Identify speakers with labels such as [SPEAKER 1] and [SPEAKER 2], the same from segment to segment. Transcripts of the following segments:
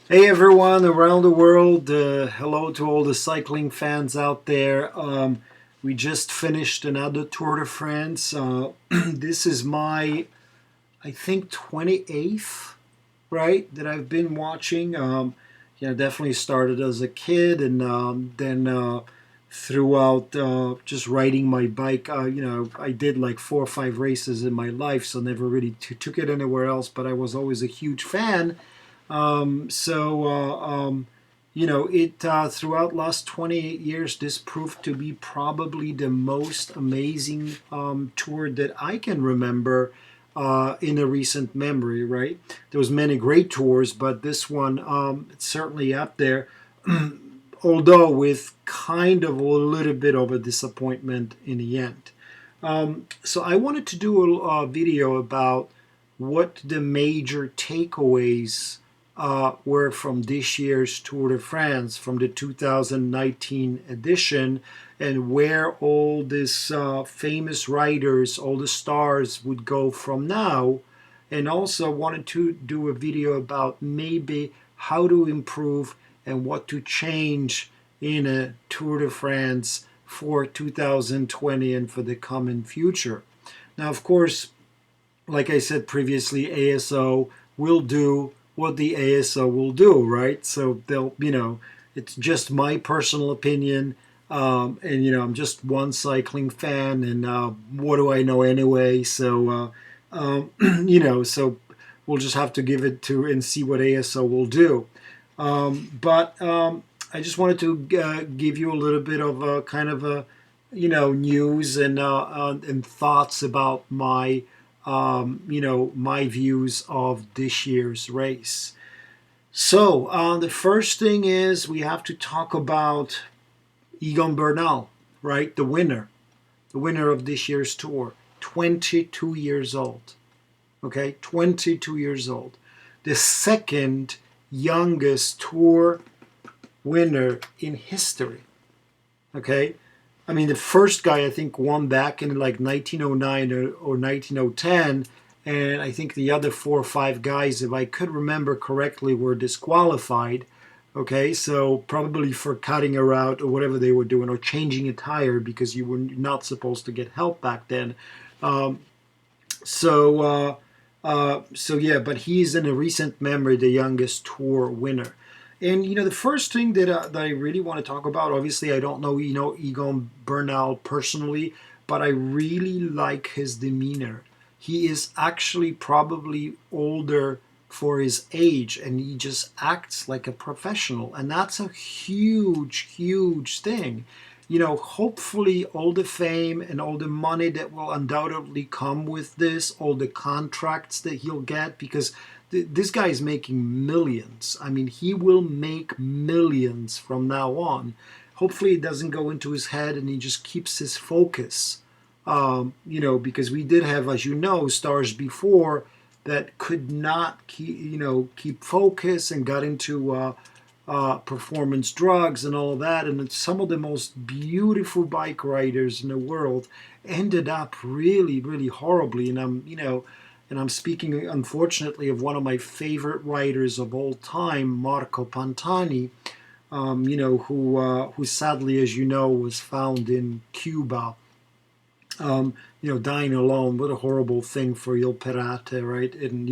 [SPEAKER 1] Hey everyone around the world, hello to all the cycling fans out there. We just finished another Tour de France. This is my, I think, 28th, right, that I've been watching. Definitely started as a kid and then throughout just riding my bike. I did like 4 or 5 races in my life, so never really took it anywhere else, but I was always a huge fan. It throughout last 28 years, this proved to be probably the most amazing tour that I can remember in a recent memory. Right, there was many great tours, but this one it's certainly up there. Although with kind of a little bit of a disappointment in the end. So I wanted to do a video about what the major takeaways were from this year's Tour de France, from the 2019 edition, and where all these famous riders, all the stars would go from now. And also wanted to do a video about maybe how to improve and what to change in a Tour de France for 2020 and for the coming future. Now, of course, like I said previously, ASO will do what the ASO will do, right? So it's just my personal opinion. I'm just one cycling fan, and what do I know anyway? So we'll just have to give it to and see what ASO will do. But I just wanted to give you a little bit of a kind of a news and thoughts about my views of this year's race. So the first thing is we have to talk about Egan Bernal, right? The winner of this year's tour, 22 years old. Okay, 22 years old. The second youngest tour winner in history. Okay, I mean, the first guy I think won back in like 1909 or 1910, and I think the other 4 or 5 guys, if I could remember correctly, were disqualified. Okay, so probably for cutting a route or whatever they were doing, or changing a tire because you were not supposed to get help back then. Um, so yeah, but he's in a recent memory the youngest tour winner. And the first thing that I really want to talk about, obviously, I don't know Egon Bernal personally, but I really like his demeanor. He is actually probably older for his age, and he just acts like a professional, and that's a huge, huge thing. Hopefully all the fame and all the money that will undoubtedly come with this, all the contracts that he'll get, because this guy is making millions. I mean, he will make millions from now on. Hopefully it doesn't go into his head and he just keeps his focus. Because we did have, as you know, stars before that could not keep focus and got into performance drugs and all of that. And some of the most beautiful bike riders in the world ended up really, really horribly. And I'm speaking, unfortunately, of one of my favorite riders of all time, Marco Pantani, who sadly, as you know, was found in Cuba, dying alone. What a horrible thing for Il Pirata, right? And,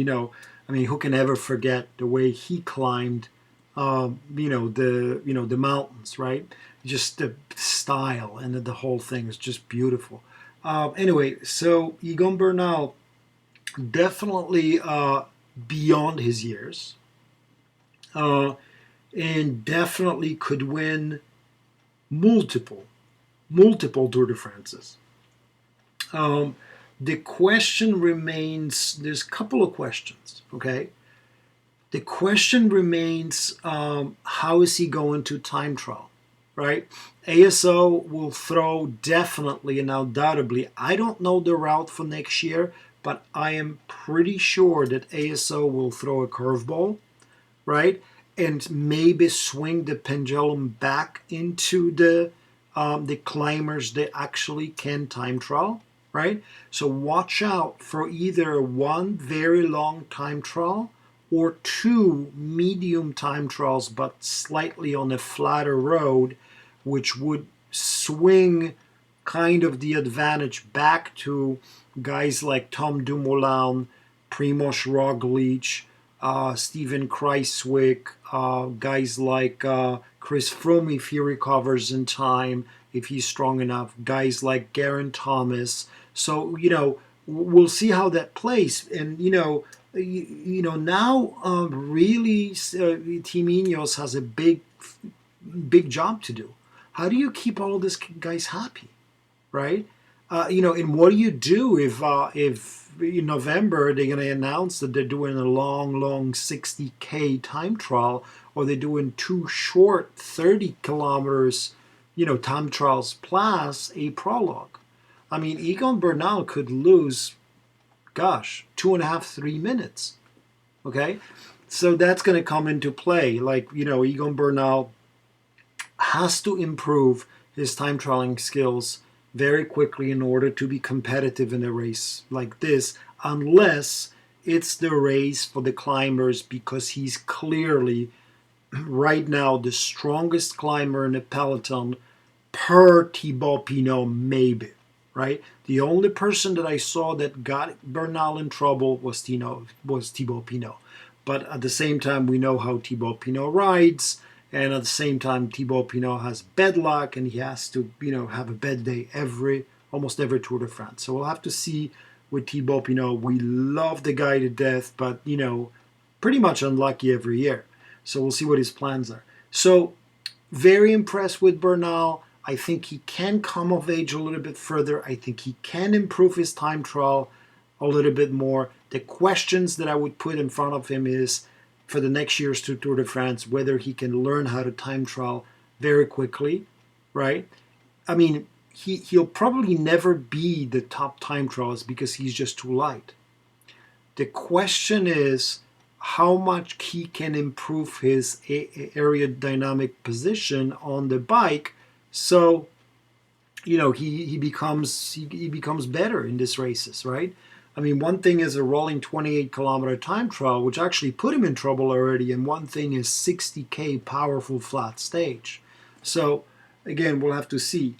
[SPEAKER 1] I mean, who can ever forget the way he climbed, the mountains, right? Just the style and the whole thing is just beautiful. Anyway, so Egon Bernal, definitely beyond his years, uh, and definitely could win multiple, multiple Tour de France's. Um, the question remains, there's a couple of questions, okay? The question remains, how is he going to time trial, right? ASO will throw definitely and undoubtedly. I don't know the route for next year, but I am pretty sure that ASO will throw a curveball, right? And maybe swing the pendulum back into the climbers that actually can time trial, right? So watch out for either one very long time trial or two medium time trials but slightly on a flatter road, which would swing kind of the advantage back to guys like Tom Dumoulin, Primoz Roglic, Steven Kreiswyk, guys like Chris Froome if he recovers in time, if he's strong enough, guys like Geraint Thomas. So, we'll see how that plays. And, now really Team Ineos has a big job to do. How do you keep all of these guys happy, right? And what do you do if in November they're going to announce that they're doing a long 60K time trial, or they're doing two short 30 kilometers, time trials plus a prologue? I mean, Egan Bernal could lose, gosh, 2.5, 3 minutes. Okay, so that's going to come into play. Like, Egan Bernal has to improve his time trialing skills very quickly in order to be competitive in a race like this, unless it's the race for the climbers, because he's clearly right now the strongest climber in the peloton per Thibaut Pinot, maybe, right? The only person that I saw that got Bernal in trouble was Thibaut Pinot. But at the same time, we know how Thibaut Pinot rides. And at the same time, Thibaut Pinot has bad luck, and he has to, have a bad day almost every Tour de France. So we'll have to see with Thibaut Pinot. We love the guy to death, but, pretty much unlucky every year. So we'll see what his plans are. So very impressed with Bernal. I think he can come of age a little bit further. I think he can improve his time trial a little bit more. The questions that I would put in front of him is, for the next year's Tour de France, whether he can learn how to time trial very quickly, right? I mean, he'll probably never be the top time trialist because he's just too light. The question is how much he can improve his aerodynamic position on the bike, so he becomes better in these races, right? I mean, one thing is a rolling 28-kilometer time trial, which actually put him in trouble already, and one thing is 60K powerful flat stage. So, again, we'll have to see.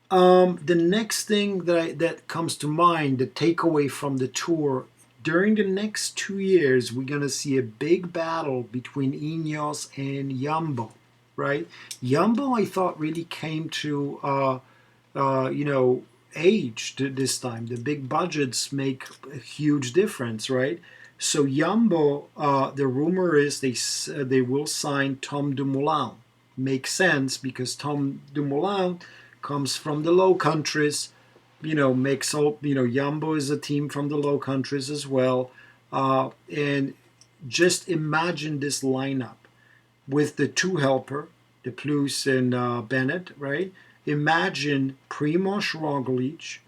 [SPEAKER 1] The next thing that comes to mind, the takeaway from the Tour, during the next 2 years, we're going to see a big battle between Ineos and Jumbo, right? Jumbo, I thought, really came to, age this time. The big budgets make a huge difference, right? So Jumbo, the rumor is they will sign Tom Dumoulin. Makes sense because Tom Dumoulin comes from the Low Countries. Jumbo is a team from the Low Countries as well. And just imagine this lineup with the two helper, De Plus and Bennett, right? Imagine Primoz Roglic,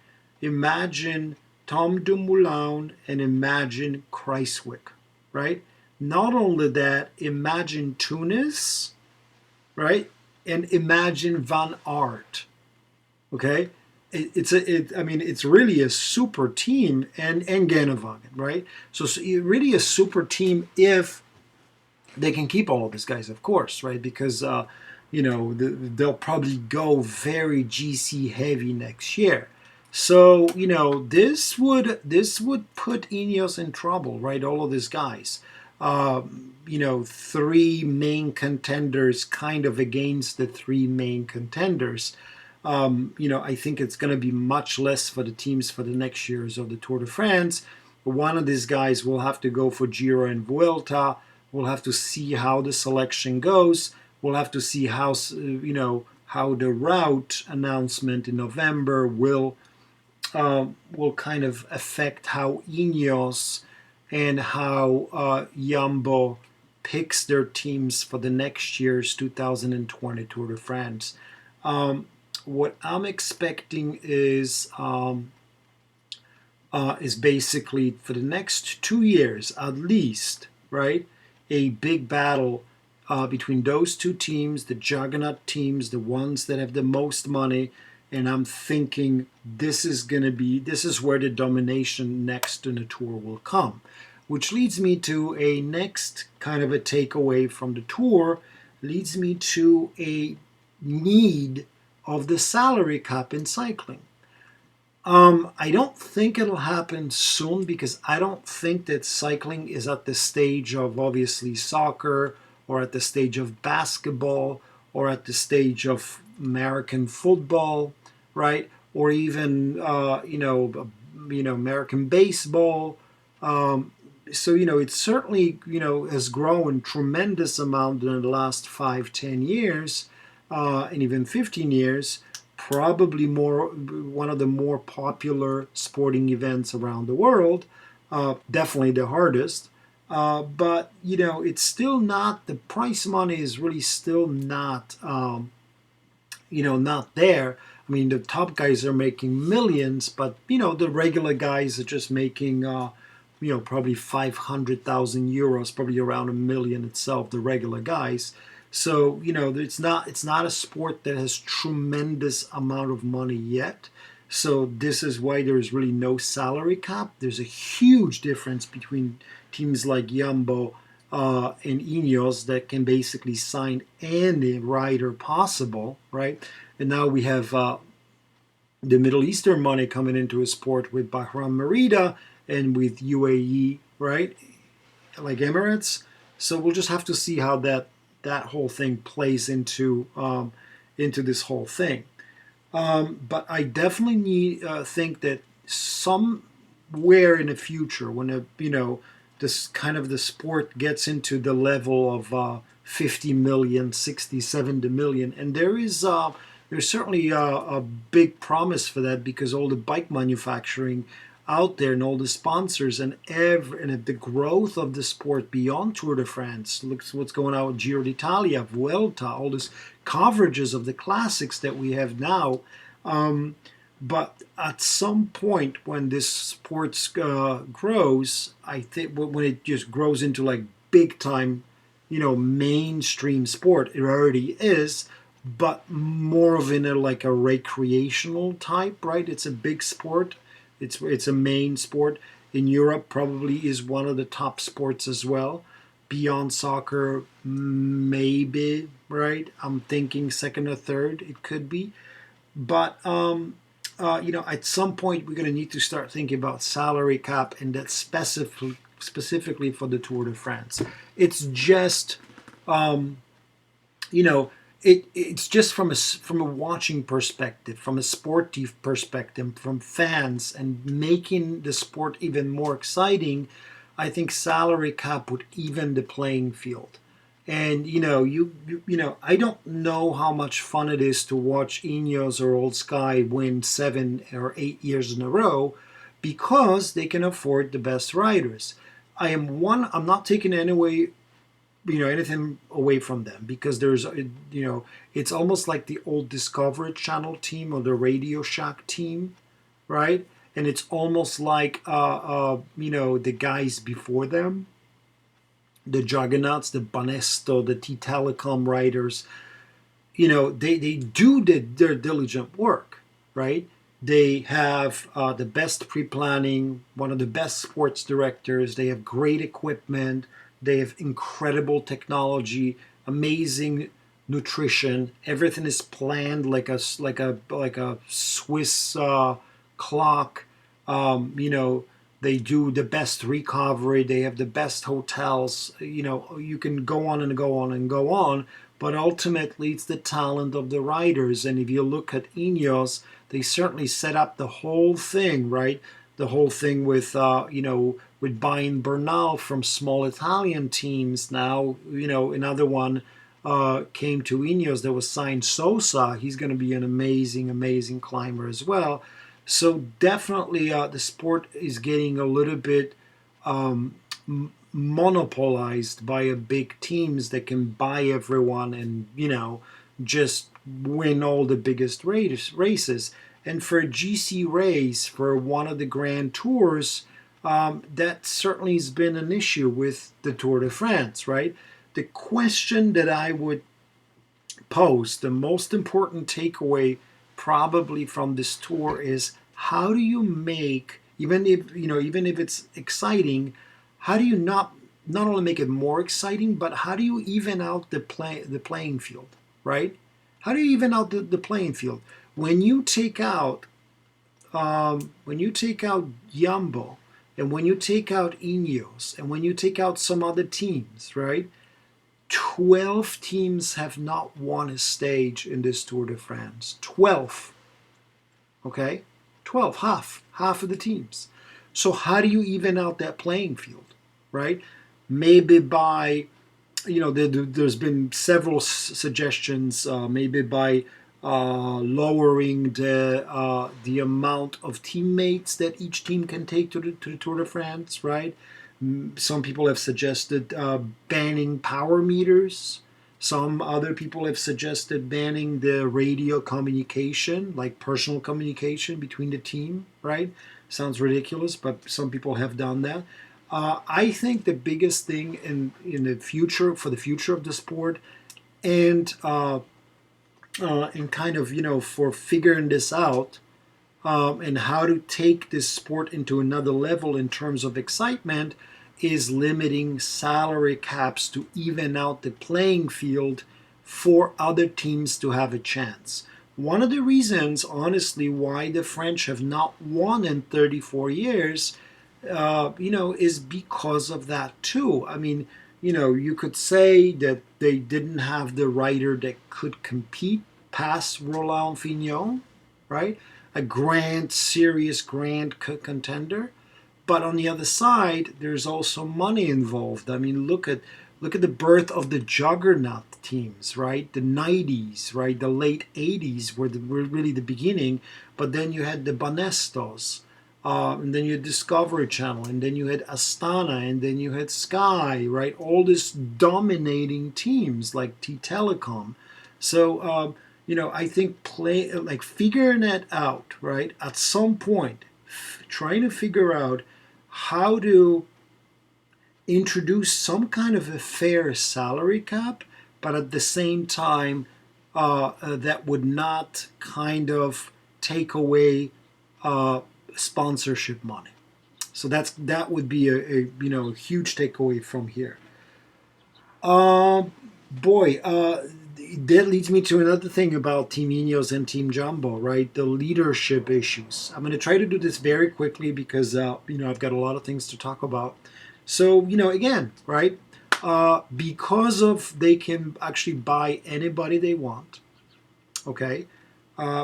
[SPEAKER 1] imagine Tom Dumoulin, and imagine Kreiswyk, right? Not only that, imagine Tunis, right? And imagine Van Aert, okay? It's really a super team, and Gannewagen, right? So really a super team if they can keep all of these guys, of course, right? Because they'll probably go very GC heavy next year. So this would put Ineos in trouble, right? All of these guys, three main contenders, kind of against the three main contenders. I think it's going to be much less for the teams for the next years of the Tour de France. One of these guys will have to go for Giro and Vuelta. We'll have to see how the selection goes. We'll have to see how the route announcement in November will kind of affect how Ineos and how Jumbo picks their teams for the next year's 2020 Tour de France. What I'm expecting is basically for the next 2 years at least, right? A big battle between those two teams, the juggernaut teams, the ones that have the most money. And I'm thinking this is where the domination next in the Tour will come. which leads me to a next kind of a takeaway from the tour, leads me to a need of the salary cap in cycling. I don't think it'll happen soon because I don't think that cycling is at the stage of obviously soccer or at the stage of basketball or at the stage of American football, right? Or even American baseball. So it certainly has grown tremendous amount in the last 5, 10 years, and even 15 years. Probably one of the more popular sporting events around the world. Definitely the hardest. But it's still not, the price money is really still not not there. I mean, the top guys are making millions, but the regular guys are just making probably 500,000 euros, probably around a million itself. The regular guys. So it's not a sport that has tremendous amount of money yet. So this is why there is really no salary cap. There's a huge difference between teams like Jumbo and Ineos that can basically sign any rider possible, right? And now we have the Middle Eastern money coming into a sport with Bahrain Merida and with UAE, right? Like Emirates. So we'll just have to see how that whole thing plays into this whole thing. But I definitely think that somewhere in the future, when this kind of the sport gets into the level of 50 million, 60, 70 million, and there's certainly a big promise for that because all the bike manufacturing out there and all the sponsors and the growth of the sport beyond Tour de France. Look what's going on with Giro d'Italia, Vuelta, all this coverages of the classics that we have now. But at some point when this sport grows, I think when it just grows into like big time, mainstream sport, it already is, but more of in like a recreational type, right? It's a big sport. It's a main sport in Europe. Probably is one of the top sports as well. Beyond soccer, maybe, right? I'm thinking second or third. It could be, but at some point we're going to need to start thinking about salary cap, and that's specifically for the Tour de France. It's just it's just from a watching perspective, from a sportive perspective, from fans, and making the sport even more exciting. I think salary cap would even the playing field. And I don't know how much fun it is to watch Ineos or Old Sky win 7 or 8 years in a row because they can afford the best riders. I'm not taking anything away from them because there's it's almost like the old Discovery Channel team or the Radio Shack team, right? And it's almost like the guys before them, the juggernauts, the Banesto, the T Telecom writers. They do their diligent work, right? They have the best pre-planning, one of the best sports directors. They have great equipment. They have incredible technology, amazing nutrition. Everything is planned like a Swiss clock. They do the best recovery. They have the best hotels. You can go on and go on and go on. But ultimately, it's the talent of the riders. And if you look at Ineos, they certainly set up the whole thing, right? The whole thing with with Egan Bernal from small Italian teams. Now, another one came to Ineos that was signed, Sosa. He's going to be an amazing, amazing climber as well. So definitely the sport is getting a little bit monopolized by a big teams that can buy everyone and, just win all the biggest races. And for a GC race, for one of the Grand Tours, that certainly has been an issue with the Tour de France, right? The question that I would pose, the most important takeaway probably from this tour is how do you make, even if it's exciting, how do you not only make it more exciting, but how do you even out the playing field, right? How do you even out the playing field when you take out Yumbo, and when you take out Ineos, and when you take out some other teams, right? 12 teams have not won a stage in this Tour de France. 12. Okay? 12, half of the teams. So how do you even out that playing field, right? Maybe by, there's been several suggestions, maybe by lowering the amount of teammates that each team can take to the Tour de France, right? Some people have suggested banning power meters. Some other people have suggested banning the radio communication, like personal communication between the team, right? Sounds ridiculous, but some people have done that. I think the biggest thing in the future, for the future of the sport, and kind of, for figuring this out, and how to take this sport into another level in terms of excitement, is limiting salary caps to even out the playing field for other teams to have a chance. One of the reasons, honestly, why the French have not won in 34 years, is because of that too. I mean, you could say that they didn't have the rider that could compete past Roland Fignon, right? A serious grand contender. But on the other side, there's also money involved. I mean, look at the birth of the juggernaut teams, right? The 90s, right? The late 80s were really the beginning. But then you had the Banestos, and then you had Discovery Channel, and then you had Astana, and then you had Sky, right? All these dominating teams like T Telecom. So, I think figuring that out, right? At some point, trying to figure out how to introduce some kind of a fair salary cap, but at the same time, that would not kind of take away sponsorship money. So that would be a huge takeaway from here. Boy, that leads me to another thing about Team Ineos and Team Jumbo, right? The leadership issues. I'm going to try to do this very quickly because I've got a lot of things to talk about. So again, right? Because of they can actually buy anybody they want. Okay,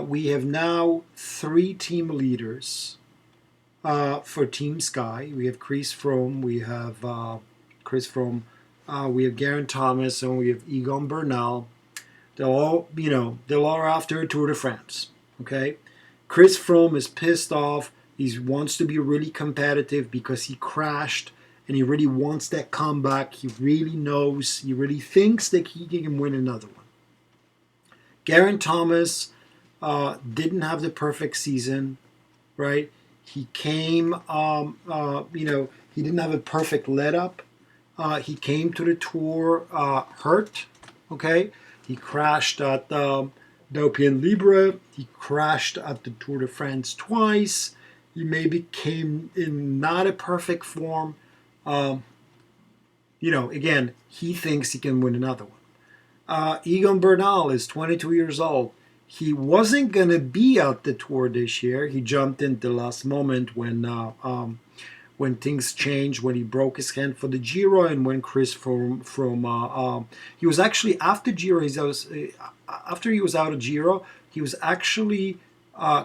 [SPEAKER 1] we have now 3 team leaders for Team Sky. We have Chris Froome, we have we have Geraint Thomas, and we have Egan Bernal. They're all after a Tour de France. Okay, Chris Froome is pissed off. He wants to be really competitive because he crashed, and he really wants that comeback. He really thinks that he can win another one. Geraint Thomas didn't have the perfect season, right? He came, he didn't have a perfect let up. He came to the Tour hurt, okay? He crashed at Dauphiné Libre. He crashed at the Tour de France twice. He maybe came in not a perfect form. Again, he thinks he can win another one. Egan Bernal is 22 years old. He wasn't going to be at the Tour this year. He jumped in the last moment when things changed, when he broke his hand for the Giro, and when Chris from he was actually after Giro. After he was out of Giro, he was actually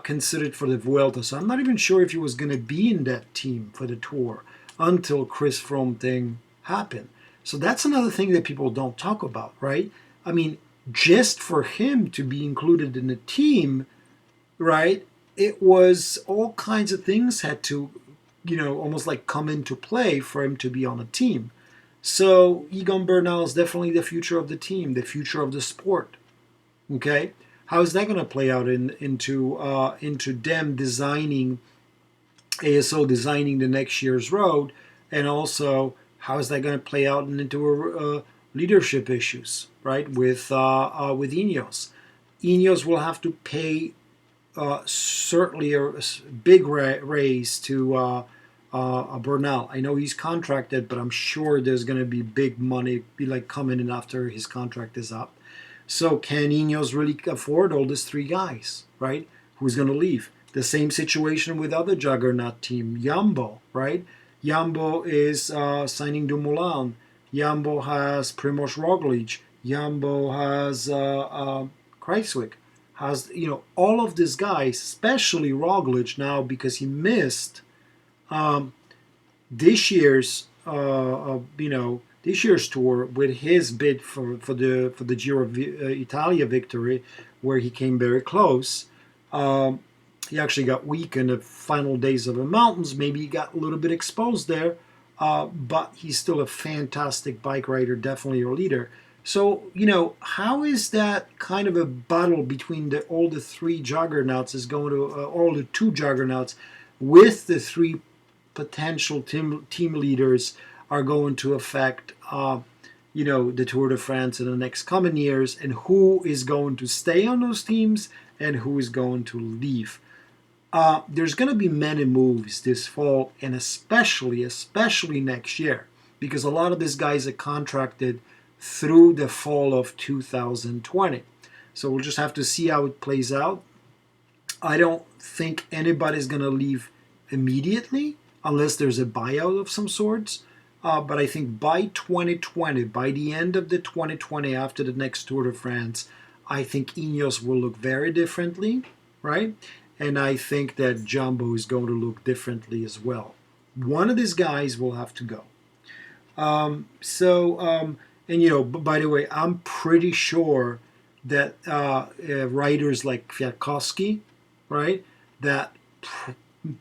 [SPEAKER 1] considered for the Vuelta. So I'm not even sure if he was going to be in that team for the Tour until Chris Froome thing happened. So that's another thing that people don't talk about, right? I mean, just for him to be included in the team, right? It was all kinds of things had to, almost like come into play for him to be on a team. So Egan Bernal is definitely the future of the team, the future of the sport. Okay, how is that going to play out into them designing ASO designing the next year's road, and also how is that going to play out into leadership issues, right? With Ineos. Ineos will have to pay certainly a big raise to Bernal. I know he's contracted, but I'm sure there's going to be big money be like coming in after his contract is up. So can Ineos really afford all these three guys, right? Who's going to leave? The same situation with other juggernaut team, Jumbo, right? Jumbo is signing Dumoulin. Jumbo has Primoz Roglic. Jumbo has Kreiswick. Has all of these guys, especially Roglic now because he missed um, this year's this year's tour with his bid for the Giro Italia victory, where he came very close. Um, he actually got weak in the final days of the mountains. Maybe he got a little bit exposed there, but he's still a fantastic bike rider, definitely your leader. So, how is that kind of a battle between all the three juggernauts is going to, all the two juggernauts with the three potential team leaders are going to affect, the Tour de France in the next coming years, and who is going to stay on those teams and who is going to leave. There's going to be many moves this fall, and especially next year, because a lot of these guys are contracted through the fall of 2020. So we'll just have to see how it plays out. I don't think anybody's going to leave immediately unless there's a buyout of some sorts. But I think by 2020, by the end of the 2020, after the next Tour de France, I think Ineos will look very differently, right? And I think that Jumbo is going to look differently as well. One of these guys will have to go. By the way, I'm pretty sure that writers like Kwiatkowski, right, that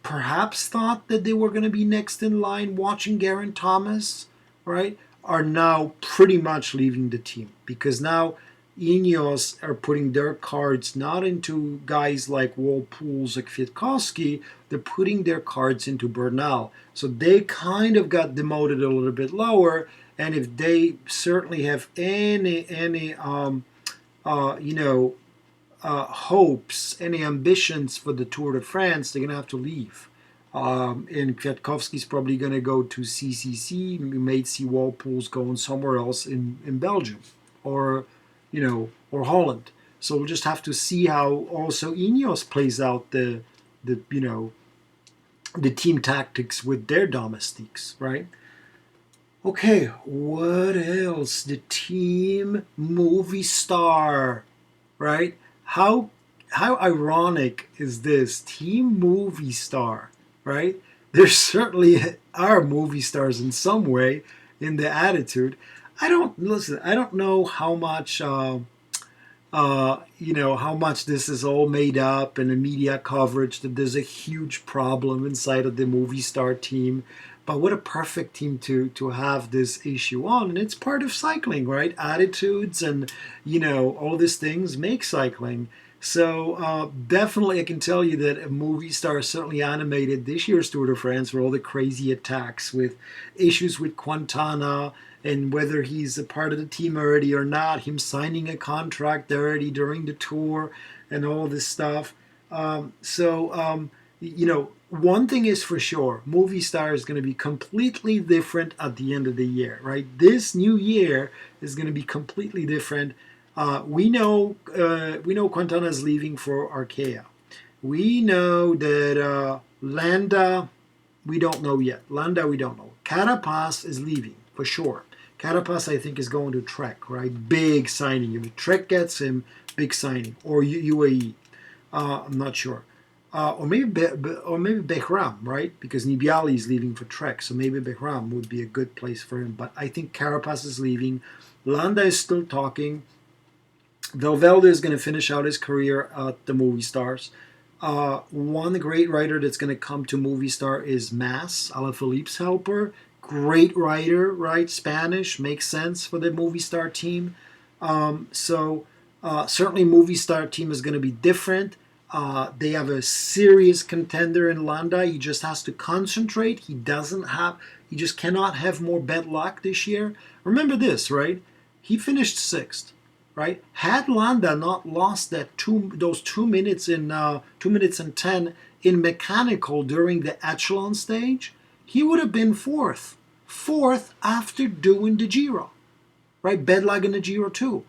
[SPEAKER 1] perhaps thought that they were going to be next in line watching Geraint Thomas, right, are now pretty much leaving the team, because now Ineos are putting their cards not into guys like Walpools or Kwiatkowski, they're putting their cards into Bernal. So they kind of got demoted a little bit lower, and if they certainly have any hopes, any ambitions for the Tour de France, they're going to have to leave. And Kwiatkowski's probably going to go to CCC. You may see Walpools going somewhere else in Belgium or Holland. So we'll just have to see how also Ineos plays out the team tactics with their domestiques, right? Okay, what else? The team movie star, right? How ironic is this? Team movie star, right? There certainly are movie stars in some way in the attitude. I don't know how much how much this is all made up and the media coverage that there's a huge problem inside of the movie star team. But what a perfect team to have this issue on. And it's part of cycling, right? Attitudes and, all these things make cycling. So definitely I can tell you that a movie star certainly animated this year's Tour de France with all the crazy attacks with issues with Quintana and whether he's a part of the team already or not, him signing a contract already during the tour and all this stuff. One thing is for sure, movie star is going to be completely different at the end of the year, right? This new year is going to be completely different. We know Quintana is leaving for Arkea. We know that Landa, we don't know yet. Landa, we don't know. Carapaz is leaving for sure. Carapaz, I think, is going to Trek, right? Big signing. If Trek gets him, big signing. Or UAE. I'm not sure. Or maybe Behram, right? Because Nibali is leaving for Trek, so maybe Behram would be a good place for him. But I think Carapaz is leaving. Landa is still talking. Valverde is going to finish out his career at the movie stars. One great writer that's going to come to movie star is Mas, Alaphilippe's helper. Great writer, right? Spanish, makes sense for the movie star team. Certainly movie star team is going to be different. They have a serious contender in Landa. He just has to concentrate. He just cannot have more bad luck this year. Remember this, right? He finished sixth, right? Had Landa not lost those 2 minutes and 10 in mechanical during the echelon stage, he would have been fourth after doing the Giro, right? Bedlag in the Giro too.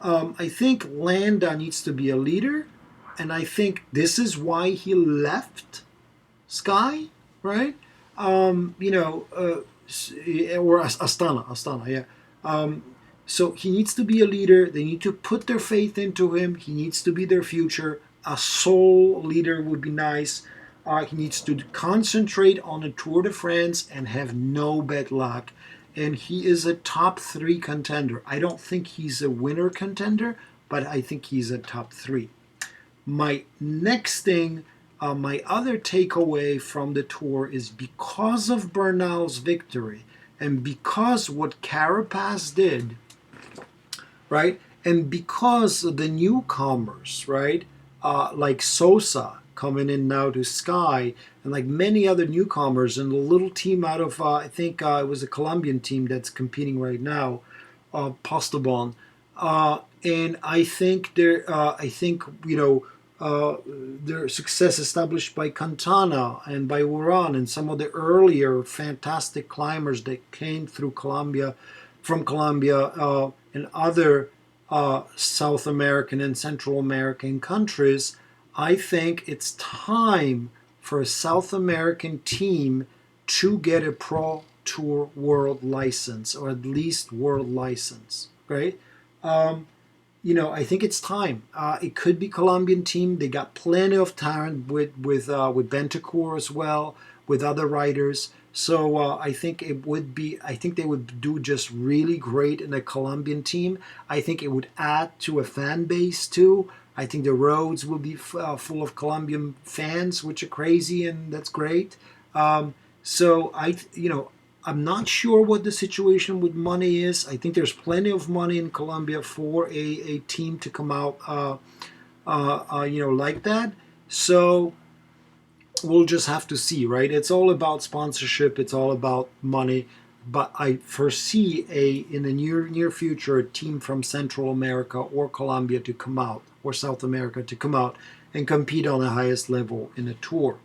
[SPEAKER 1] I think Landa needs to be a leader, and I think this is why he left Sky, right? Or Astana, yeah. So he needs to be a leader. They need to put their faith into him. He needs to be their future. A sole leader would be nice. He needs to concentrate on the Tour de France and have no bad luck. And he is a top three contender. I don't think he's a winner contender, but I think he's a top three. My next thing, my other takeaway from the Tour is because of Bernal's victory and because what Carapaz did, right? And because of the newcomers, right? Like Sosa coming in now to Sky, and like many other newcomers, and the little team out of, I think it was a Colombian team that's competing right now, Postobon. And I think their success established by Cantana and by Uran and some of the earlier fantastic climbers that came through Colombia, from Colombia and other South American and Central American countries. I think it's time for a South American team to get a Pro Tour world license, or at least world license, right? I think it's time. It could be Colombian team. They got plenty of talent with Bentancur as well, with other riders. So I think it would be. I think they would do just really great in a Colombian team. I think it would add to a fan base too. I think the roads will be full of Colombian fans, which are crazy, and that's great. I'm not sure what the situation with money is. I think there's plenty of money in Colombia for a team to come out, like that. So we'll just have to see, right? It's all about sponsorship. It's all about money. But I foresee in the near future a team from Central America or Colombia to come out, or South America to come out and compete on the highest level in a tour.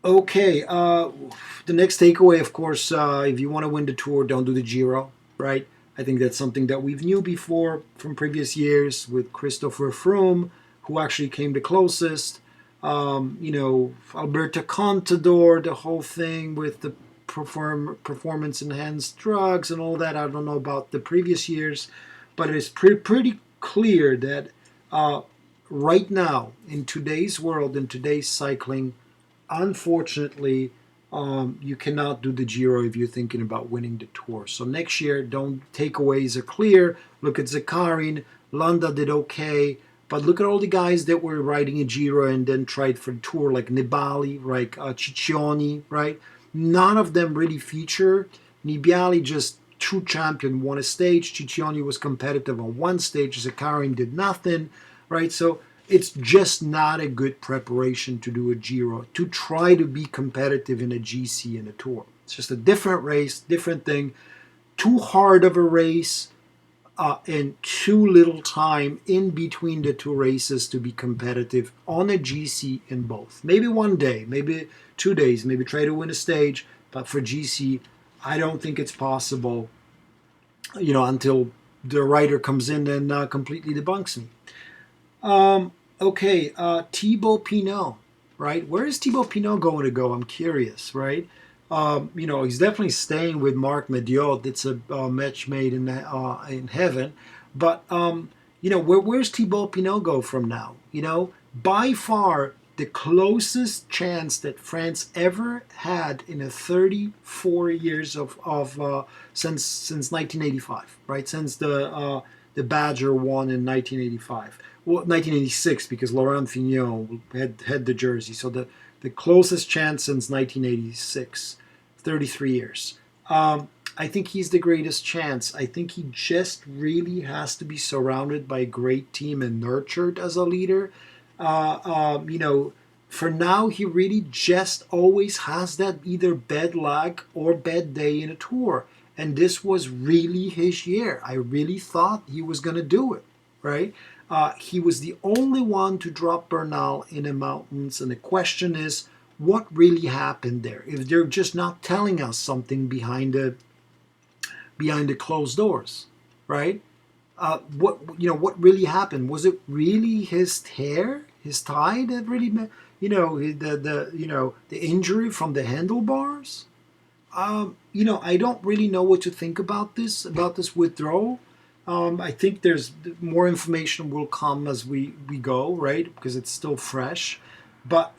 [SPEAKER 1] Okay, the next takeaway, of course, if you want to win the Tour, don't do the Giro, right? I think that's something that we've knew before from previous years with Christopher Froome, who actually came the closest. Alberto Contador, the whole thing with the performance-enhanced drugs and all that. I don't know about the previous years, but it's pretty clear that right now, in today's world, in today's cycling, unfortunately, you cannot do the Giro if you're thinking about winning the Tour. So next year, takeaways are clear. Look at Zakarin. Landa did okay. But look at all the guys that were riding a Giro and then tried for the Tour, like Nibali, like Ciccioni, right? None of them really feature. Nibali, just true champion, won a stage. Ciccioni was competitive on one stage. Zakarin did nothing, right? So it's just not a good preparation to do a Giro, to try to be competitive in a GC and a Tour. It's just a different race, different thing. Too hard of a race. And too little time in between the two races to be competitive on a GC in both. Maybe one day, maybe 2 days, maybe try to win a stage, but for GC, I don't think it's possible, until the rider comes in and completely debunks me. Thibaut Pinot, right? Where is Thibaut Pinot going to go? I'm curious, right? He's definitely staying with Marc Mediot. It's a match made in heaven. But where's Thibaut Pinot go from now? By far the closest chance that France ever had in a 34 years of since 1985, right? Since the Badger won in 1985. Well, 1986, because Laurent Fignon had the jersey. So the closest chance since 1986, 33 years. I think he's the greatest chance. I think he just really has to be surrounded by a great team and nurtured as a leader. For now, he really just always has that either bad luck or bad day in a Tour. And this was really his year. I really thought he was going to do it, right? He was the only one to drop Bernal in the mountains, and the question is, what really happened there? If they're just not telling us something behind the closed doors, right? What really happened? Was it really his hair, his tie that really, the injury from the handlebars? I don't really know what to think about this withdrawal. I think there's more information will come as we go, right? Because it's still fresh. But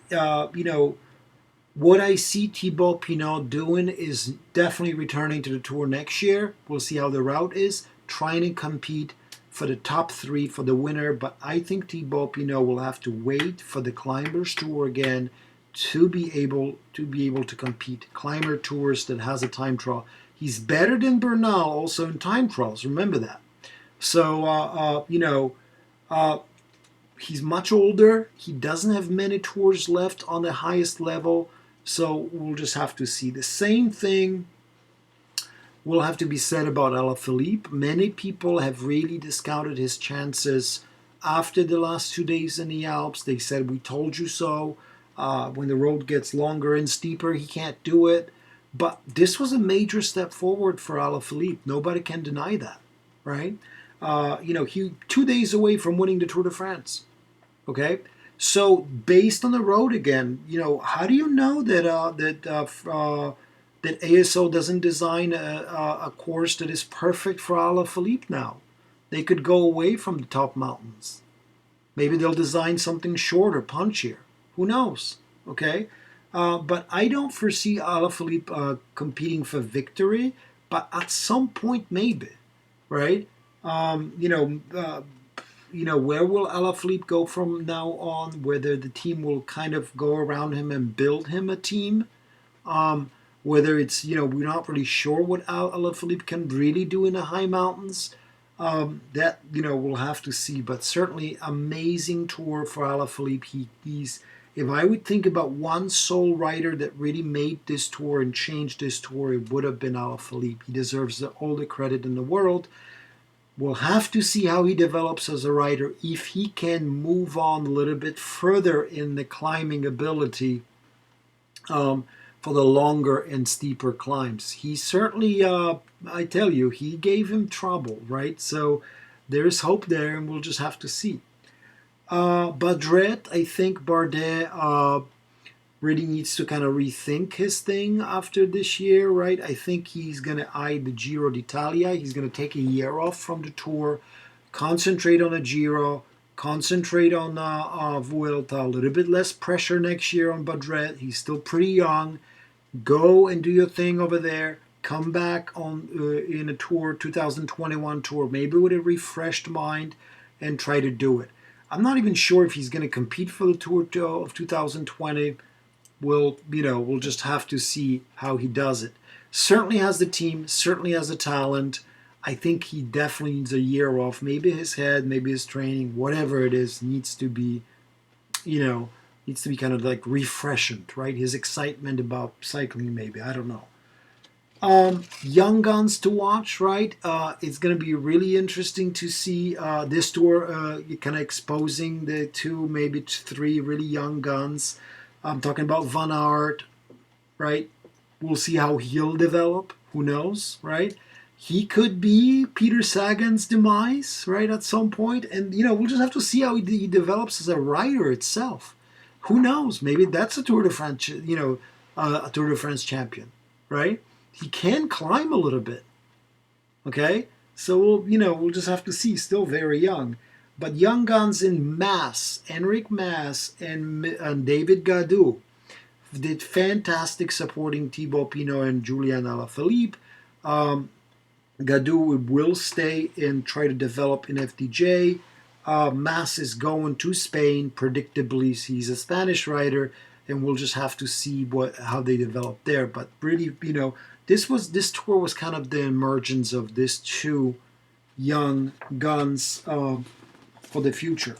[SPEAKER 1] what I see Thibaut Pinot doing is definitely returning to the Tour next year. We'll see how the route is, trying to compete for the top three for the winner. But I think Thibaut Pinot will have to wait for the Climbers Tour again to be able to compete. Climber Tours that has a time trial. He's better than Bernal also in time trials. Remember that. So he's much older. He doesn't have many tours left on the highest level. So we'll just have to see. The same thing will have to be said about Alaphilippe. Many people have really discounted his chances after the last 2 days in the Alps. They said, we told you so. When the road gets longer and steeper, he can't do it. But this was a major step forward for Alaphilippe. Nobody can deny that, right? He 2 days away from winning the Tour de France. Okay, so based on the road again, how do you know that ASO doesn't design a course that is perfect for Alaphilippe now? They could go away from the top mountains. Maybe they'll design something shorter, punchier. Who knows? Okay, but I don't foresee Alaphilippe competing for victory. But at some point, maybe, right? Where will Alaphilippe go from now on? Whether the team will kind of go around him and build him a team. Whether it's, we're not really sure what Alaphilippe can really do in the high mountains. That, we'll have to see. But certainly amazing tour for Alaphilippe. If I would think about one sole rider that really made this tour and changed this tour, it would have been Alaphilippe. He deserves all the credit in the world. We'll have to see how he develops as a rider, if he can move on a little bit further in the climbing ability for the longer and steeper climbs. He certainly, I tell you, he gave him trouble, right? So there's hope there, and we'll just have to see. Badret, I think Bardet really needs to kind of rethink his thing after this year, right? I think he's going to eye the Giro d'Italia. He's going to take a year off from the Tour, concentrate on the Giro, concentrate on Vuelta, a little bit less pressure next year on Badret. He's still pretty young. Go and do your thing over there. Come back on in a Tour, 2021 Tour, maybe with a refreshed mind, and try to do it. I'm not even sure if he's going to compete for the Tour of 2020. We'll just have to see how he does it. Certainly has the team, certainly has the talent. I think he definitely needs a year off. Maybe his head, maybe his training, whatever it is, needs to be kind of like refreshed, right? His excitement about cycling, maybe. I don't know. Young guns to watch, right? It's going to be really interesting to see this tour kind of exposing the two, maybe three really young guns. I'm talking about Van Aert, right? We'll see how he'll develop. Who knows, right? He could be Peter Sagan's demise, right, at some point. And, we'll just have to see how he develops as a rider itself. Who knows? Maybe that's a Tour de France, a Tour de France champion, right? He can climb a little bit, okay? So, we'll just have to see. Still very young. But young guns in Mas, Enric Mas, and David Gaudu did fantastic supporting Thibaut Pinot and Julian Alaphilippe. Gaudu will stay and try to develop in FDJ. Mas is going to Spain, predictably. He's a Spanish rider, and we'll just have to see how they develop there. But really, this tour was kind of the emergence of these two young guns for the future.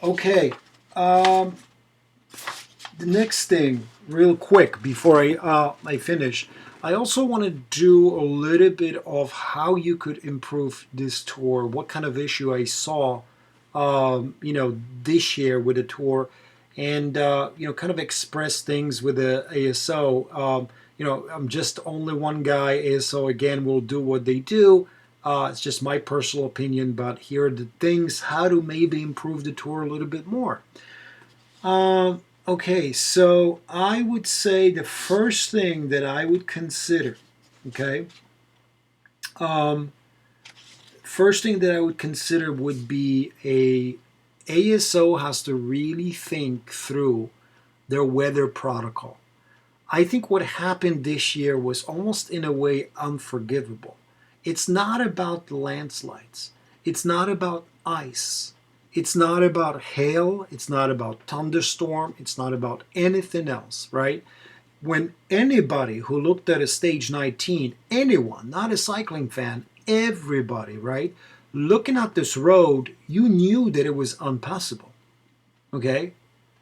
[SPEAKER 1] Okay, the next thing, real quick before I finish, I also want to do a little bit of how you could improve this tour, what kind of issue I saw this year with the tour, and kind of express things with the ASO. I'm just only one guy. ASO again will do what they do. It's just my personal opinion, but here are the things how to maybe improve the tour a little bit more. Okay, so I would say the first thing that I would consider, okay, um, first thing that I would consider would be a ASO has to really think through their weather protocol. I think what happened this year was almost in a way unforgivable. It's not about the landslides. It's not about ice. It's not about hail. It's not about thunderstorm. It's not about anything else, right? When anybody who looked at a stage 19, anyone, not a cycling fan, everybody, right, looking at this road, you knew that it was unpassable. Okay?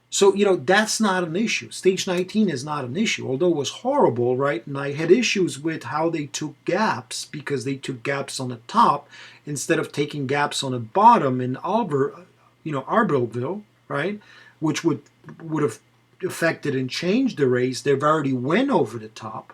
[SPEAKER 1] So, that's not an issue. Stage 19 is not an issue, although it was horrible, right? And I had issues with how they took gaps because they took gaps on the top instead of taking gaps on the bottom in Arborville, right? Which would have affected and changed the race. They've already went over the top.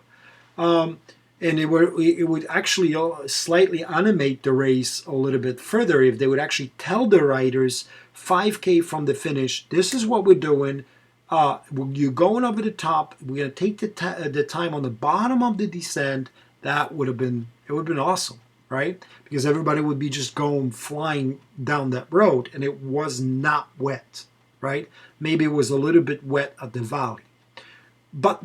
[SPEAKER 1] And it would actually slightly animate the race a little bit further if they would actually tell the riders 5K from the finish, this is what we're doing. You're going over the top. We're going to take the time on the bottom of the descent. It would have been awesome, right? Because everybody would be just going flying down that road, and it was not wet, right? Maybe it was a little bit wet at the valley, but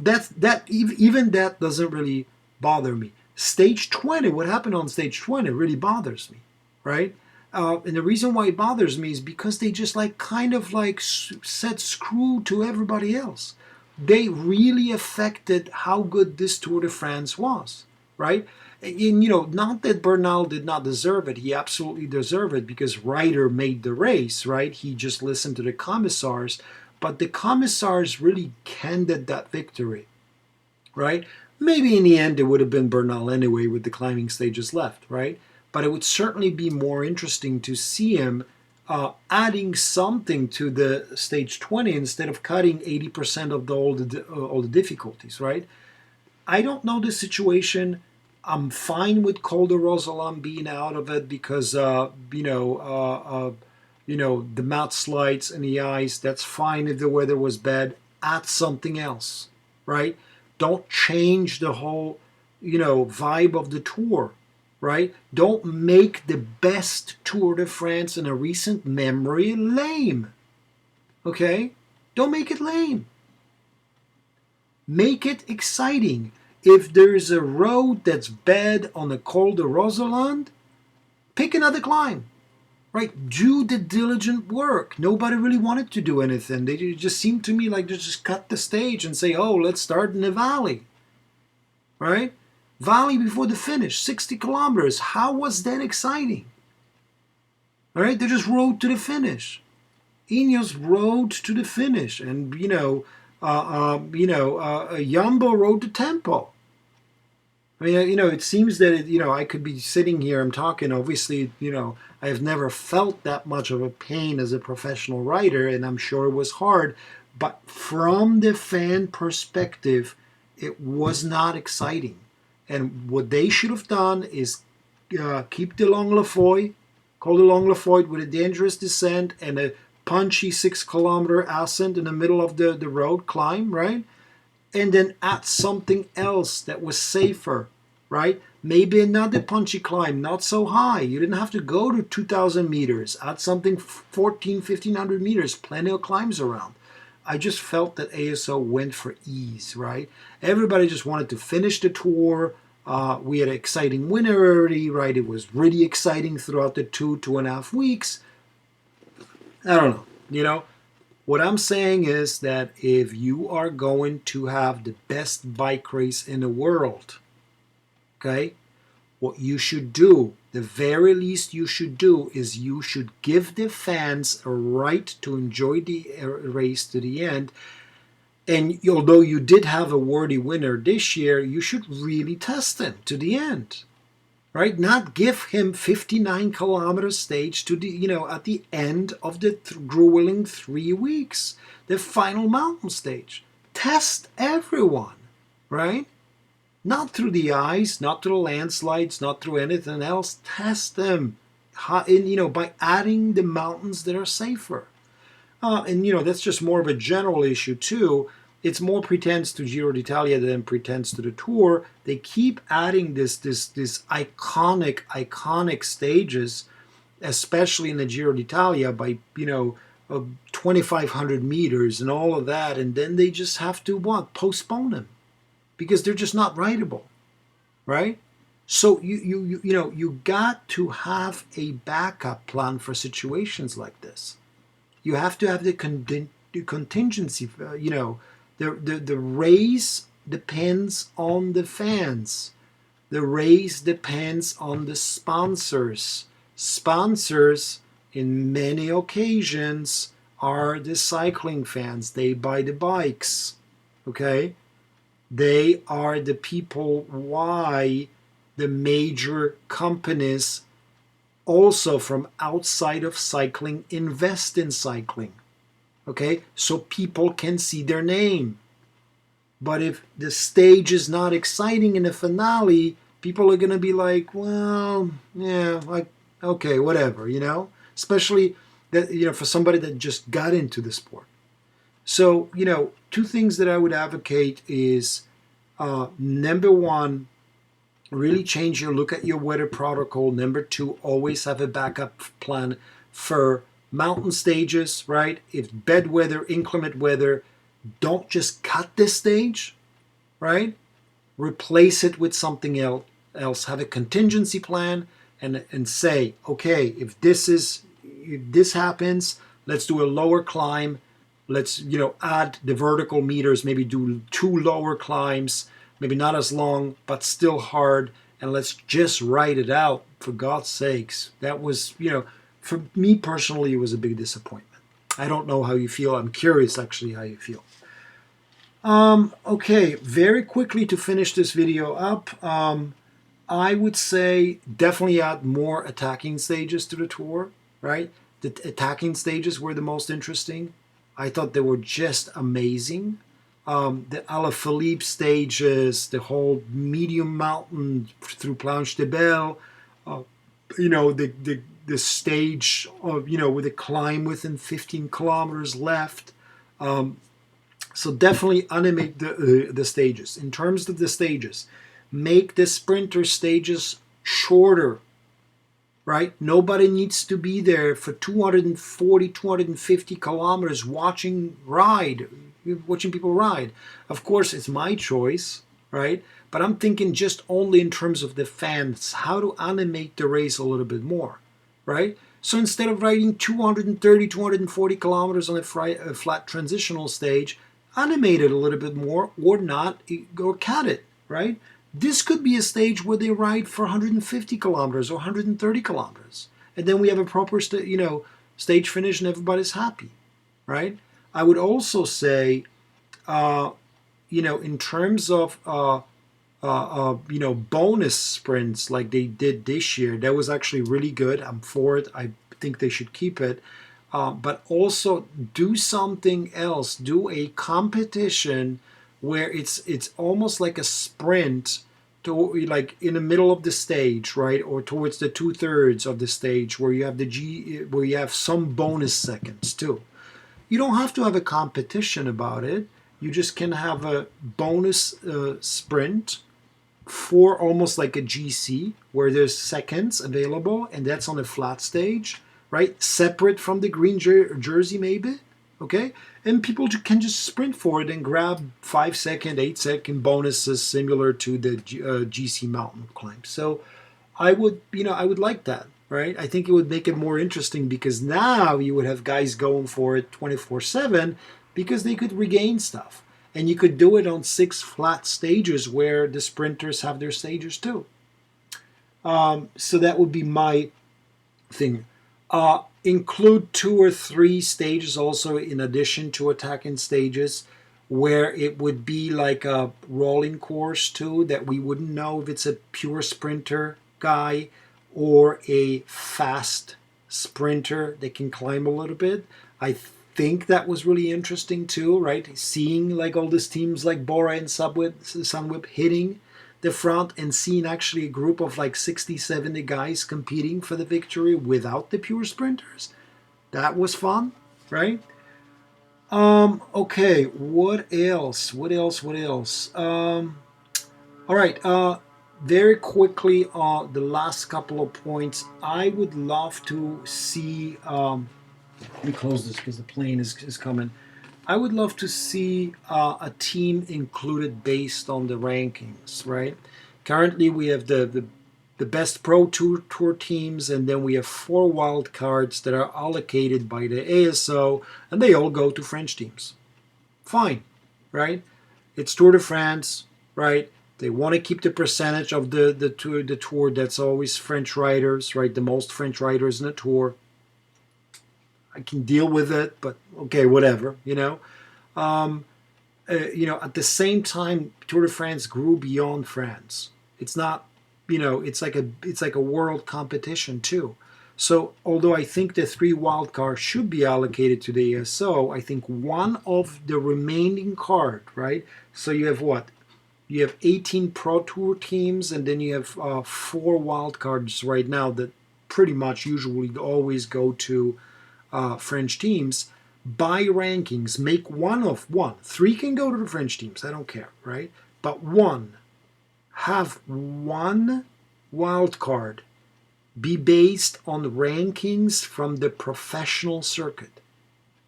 [SPEAKER 1] even that doesn't really bother me. Stage 20, what happened on stage 20 really bothers me, right? And the reason why it bothers me is because they just said screw to everybody else. They really affected how good this Tour de France was, right? And not that Bernal did not deserve it. He absolutely deserved it because Ryder made the race, right? He just listened to the commissars, but the commissars really candid that victory, right? Maybe in the end it would have been Bernal anyway with the climbing stages left, right? But it would certainly be more interesting to see him adding something to the stage 20 instead of cutting 80% of all the difficulties, right? I don't know the situation. I'm fine with Col de Roseland being out of it because the mudslides and the ice. That's fine if the weather was bad. Add something else, right? Don't change the whole vibe of the tour, right? Don't make the best Tour de France in a recent memory lame, okay? Don't make it lame. Make it exciting. If there's a road that's bad on the Col de Roseland, pick another climb, right? Do the diligent work. Nobody really wanted to do anything. They just seemed to me like they just cut the stage and say, oh, let's start in the valley, right? Valley before the finish, 60 kilometers. How was that exciting? All right, they just rode to the finish. Ineos rode to the finish, and Jumbo rode to tempo. I mean, it seems that I could be sitting here, I'm talking. Obviously, I have never felt that much of a pain as a professional rider, and I'm sure it was hard. But from the fan perspective, it was not exciting. And what they should have done is keep the Long Lafoy, call the Long Lafoy with a dangerous descent and a punchy 6-kilometer ascent in the middle of the road climb, right? And then add something else that was safer, right? Maybe another punchy climb, not so high. You didn't have to go to 2,000 meters. Add something 1,500 meters, plenty of climbs around. I just felt that ASO went for ease, right? Everybody just wanted to finish the tour. We had an exciting winner already, right? It was really exciting throughout the 2.5 weeks. I don't know, What I'm saying is that if you are going to have the best bike race in the world, okay, what you should do, the very least you should do, is you should give the fans a right to enjoy the race to the end. And although you did have a worthy winner this year, you should really test them to the end. right? Not give him 59-kilometer stage to the, at the end of the grueling 3 weeks, the final mountain stage. Test everyone, right? Not through the ice, not through landslides, not through anything else. Test them, by adding the mountains that are safer. And that's just more of a general issue too. It's more pretense to Giro d'Italia than pretense to the Tour. They keep adding this iconic stages, especially in the Giro d'Italia, by 2,500 meters and all of that, and then they just have to postpone them because they're just not rideable, right? So you got to have a backup plan for situations like this. You have to have the contingency. The race depends on the fans. The race depends on the sponsors. Sponsors, in many occasions, are the cycling fans. They buy the bikes. Okay? They are the people why the major companies also from outside of cycling invest in cycling. Okay? So people can see their name. But if the stage is not exciting in the finale, people are going to be like, well, yeah, like, okay, whatever, Especially that, for somebody that just got into the sport. So, two things that I would advocate is number one, really change your look at your weather protocol. Number two, always have a backup plan for mountain stages, right? If bad weather, inclement weather, don't just cut this stage, right? Replace it with something else. Have a contingency plan and say, okay, if this happens, let's do a lower climb. Let's add the vertical meters. Maybe do 2 lower climbs. Maybe not as long, but still hard. And let's just ride it out. For God's sakes, that was for me personally, it was a big disappointment. I don't know how you feel. I'm curious actually how you feel. Okay, very quickly to finish this video up, I would say definitely add more attacking stages to the tour, right? The attacking stages were the most interesting. I thought they were just amazing. The Alaphilippe stages, the whole medium mountain through Planche de Belle, the stage of, with a climb within 15 kilometers left. So definitely animate the stages. In terms of the stages, make the sprinter stages shorter, right? Nobody needs to be there for 240, 250 kilometers watching people ride. Of course, it's my choice, right? But I'm thinking just only in terms of the fans, how to animate the race a little bit more, right? So instead of riding 230, 240 kilometers on a flat transitional stage, animate it a little bit more or not, or cut it, right? This could be a stage where they ride for 150 kilometers or 130 kilometers. And then we have a proper stage finish and everybody's happy, right? I would also say, in terms of, bonus sprints like they did this year, that was actually really good. I'm for it. I think they should keep it. But also do something else. Do a competition where it's almost like a sprint to like in the middle of the stage, right, or towards the 2/3 of the stage where you have where you have some bonus seconds too. You don't have to have a competition about it. You just can have a bonus sprint for almost like a GC where there's seconds available, and that's on a flat stage, right? Separate from the green jersey maybe, okay? And people can just sprint for it and grab 5-second, 8-second bonuses similar to the GC mountain climb. So I would like that, right? I think it would make it more interesting because now you would have guys going for it 24/7 because they could regain stuff. And you could do it on 6 flat stages where the sprinters have their stages too. So that would be my thing. Include 2 or 3 stages also in addition to attacking stages where it would be like a rolling course too, that we wouldn't know if it's a pure sprinter guy or a fast sprinter that can climb a little bit. I think that was really interesting too, right? Seeing like all these teams like Bora and Sunweb hitting the front and seeing actually a group of like 60, 70 guys competing for the victory without the pure sprinters. That was fun, right? Okay, what else? What else? What else? All right, very quickly, the last couple of points. I would love to see, let me close this because the plane is coming. I would love to see a team included based on the rankings, right? Currently, we have the best Pro Tour teams, and then we have 4 wild cards that are allocated by the ASO, and they all go to French teams. Fine, right? It's Tour de France, right? They want to keep the percentage of the tour that's always French riders, right? The most French riders in the tour. I can deal with it, but okay, whatever, you know. At the same time, Tour de France grew beyond France. It's not, it's like a world competition too. So although I think the 3 wildcards should be allocated to the ASO, I think one of the remaining card, right? So you have what? You have 18 Pro Tour teams, and then you have 4 wildcards right now that pretty much usually always go to French teams. By rankings, make one of one. 3 can go to the French teams, I don't care, right? But have one wild card be based on rankings from the professional circuit.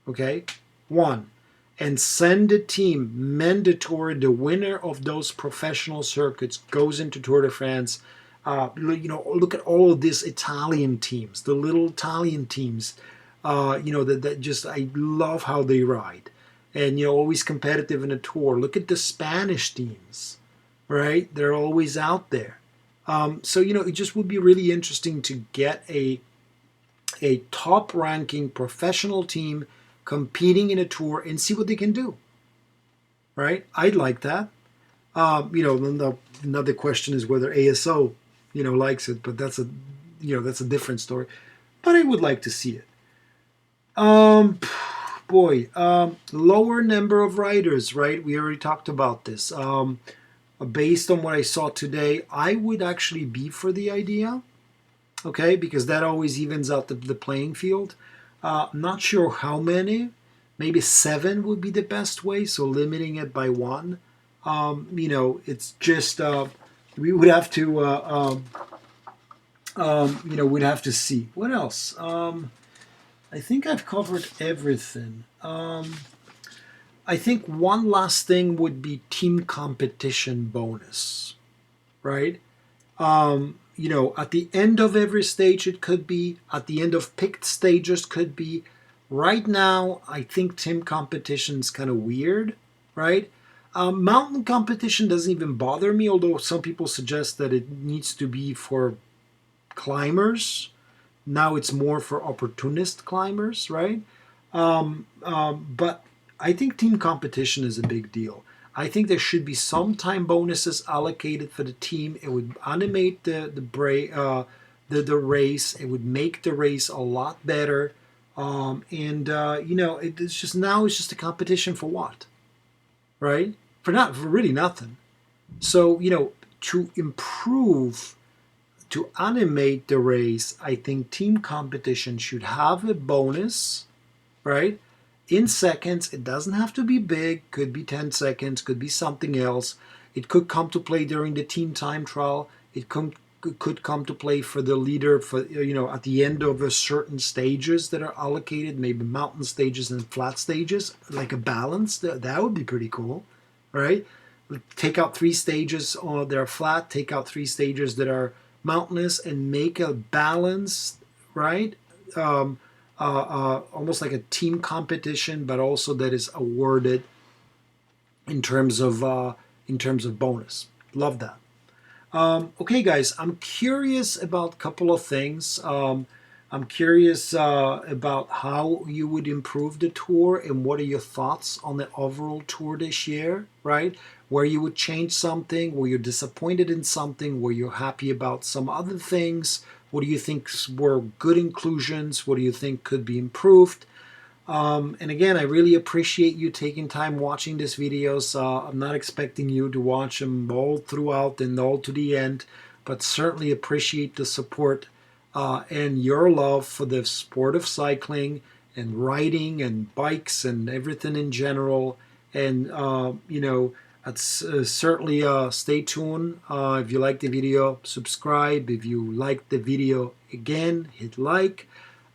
[SPEAKER 1] Okay? One. And send the team mandatory. The winner of those professional circuits goes into Tour de France. Look at all of these Italian teams, the little Italian teams. That just I love how they ride, and always competitive in a tour. Look at the Spanish teams, right? They're always out there. So it just would be really interesting to get a top ranking professional team competing in a tour and see what they can do. Right? I'd like that. Then another question is whether ASO, likes it, but that's a different story. But I would like to see it. Lower number of riders, right? We already talked about this. Based on what I saw today, I would actually be for the idea, okay, because that always evens out the playing field. Not sure how many. Maybe 7 would be the best way, so limiting it by 1. It's just we would have to, we'd have to see. What else? I think I've covered everything. I think one last thing would be team competition bonus, right? At the end of every stage, it could be. At the end of picked stages, could be. Right now, I think team competition is kind of weird, right? Mountain competition doesn't even bother me, although some people suggest that it needs to be for climbers. Now it's more for opportunist climbers, right? But I think team competition is a big deal. I think there should be some time bonuses allocated for the team. It would animate the race. It would make the race a lot better. It's just now it's just a competition for what, right? For really nothing. So to improve, to animate the race, I think team competition should have a bonus, right? In seconds, it doesn't have to be big, could be 10 seconds, could be something else. It could come to play during the team time trial. It could come to play for the leader for at the end of a certain stages that are allocated, maybe mountain stages and flat stages, like a balance. That would be pretty cool, right? Take out 3 stages that are flat, take out 3 stages that are mountainous, and make a balance, right? Almost like a team competition, but also that is awarded in terms of bonus. Love that. Okay, guys, I'm curious about a couple of things. I'm curious about how you would improve the tour and what are your thoughts on the overall tour this year, right? where you would change something, where you're disappointed in something, where you're happy about some other things. What do you think were good inclusions? What do you think could be improved? And again, I really appreciate you taking time watching these videos. I'm not expecting you to watch them all throughout and all to the end, but certainly appreciate the support and your love for the sport of cycling and riding and bikes and everything in general. And, certainly stay tuned. If you like the video, subscribe. If you like the video, again, hit like.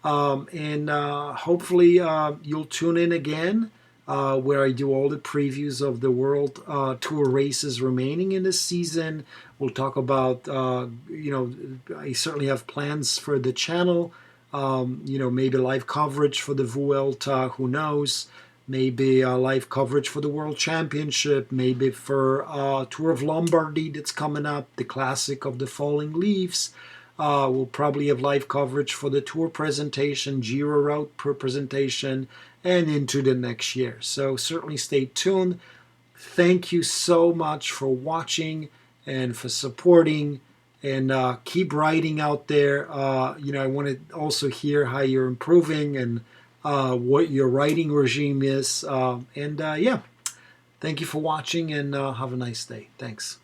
[SPEAKER 1] And hopefully you'll tune in again where I do all the previews of the World Tour races remaining in this season. We'll talk about, I certainly have plans for the channel, maybe live coverage for the Vuelta, who knows, maybe live coverage for the World Championship, maybe for Tour of Lombardy that's coming up, the classic of the falling leaves. We'll probably have live coverage for the tour presentation, Giro route presentation, and into the next year. So certainly stay tuned. Thank you so much for watching and for supporting, and keep riding out there. I want to also hear how you're improving and what your riding regime is. Yeah, thank you for watching, and have a nice day. Thanks.